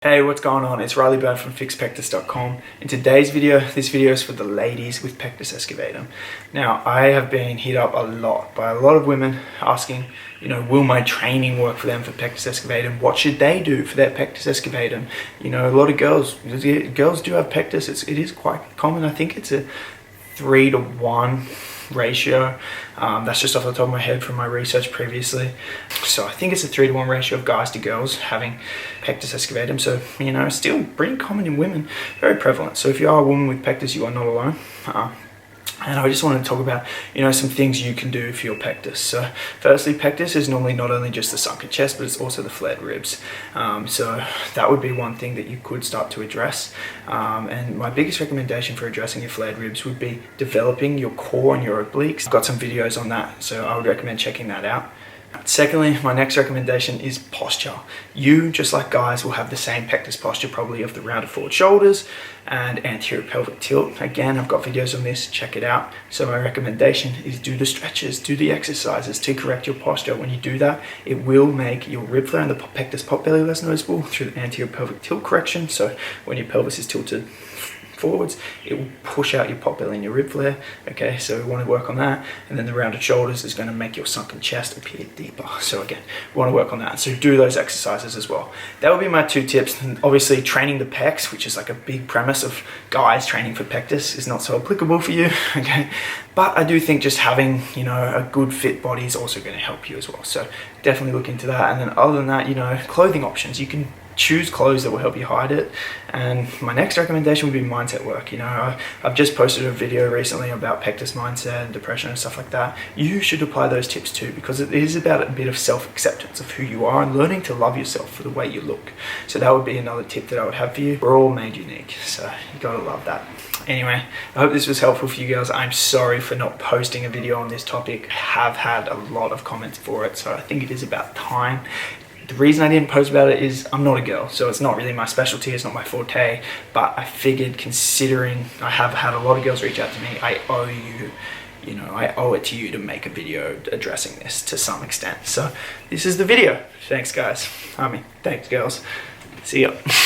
Hey, what's going on? It's Byrne from FixPectus.com. In today's video, this video is for the ladies with Pectus Excavatum. Now, I have been hit up a lot by a lot of women asking, will my training work for them for Pectus Excavatum? What should they do for their Pectus Excavatum? A lot of girls do have Pectus. It is quite common. I think it's a 3-to-1 ratio. That's just off the top of my head from my research previously. So I think it's a 3-to-1 ratio of guys to girls having Pectus Excavatum. So, still pretty common in women, very prevalent. So if you are a woman with Pectus, you are not alone. And I just want to talk about, some things you can do for your Pectus. So firstly, Pectus is normally not only just the sunken chest, but it's also the flared ribs. So that would be one thing that you could start to address. And my biggest recommendation for addressing your flared ribs would be developing your core and your obliques. I've got some videos on that, so I would recommend checking that out. Secondly, my next recommendation is posture. You, just like guys, will have the same Pectus posture probably of the rounded forward shoulders and anterior pelvic tilt. Again, I've got videos on this, check it out. So my recommendation is do the stretches, do the exercises to correct your posture. When you do that, it will make your rib flare and the Pectus pot belly less noticeable through the anterior pelvic tilt correction. So when your pelvis is tilted forwards, it will push out your pot belly and your rib flare. Okay, so we want to work on that. And then the rounded shoulders is going to make your sunken chest appear deeper. So again, we want to work on that. So do those exercises as well. That would be my 2 tips. And obviously training the pecs, which is like a big premise of guys training for Pectus, is not so applicable for you. Okay, but I do think just having a good fit body is also going to help you as well. So definitely look into that. And then other than that, clothing options. You can choose clothes that will help you hide it. And my next recommendation would be mindset work. I've just posted a video recently about Pectus mindset and depression and stuff like that. You should apply those tips too, because it is about a bit of self-acceptance of who you are and learning to love yourself for the way you look. So that would be another tip that I would have for you. We're all made unique, so you gotta love that. Anyway, I hope this was helpful for you girls. I'm sorry for not posting a video on this topic. I have had a lot of comments for it, so I think it is about time. The reason I didn't post about it is I'm not a girl, so it's not really my specialty, it's not my forte, but I figured, considering I have had a lot of girls reach out to me, I owe you, I owe it to you to make a video addressing this to some extent. So this is the video. Thanks guys. Thanks girls. See ya.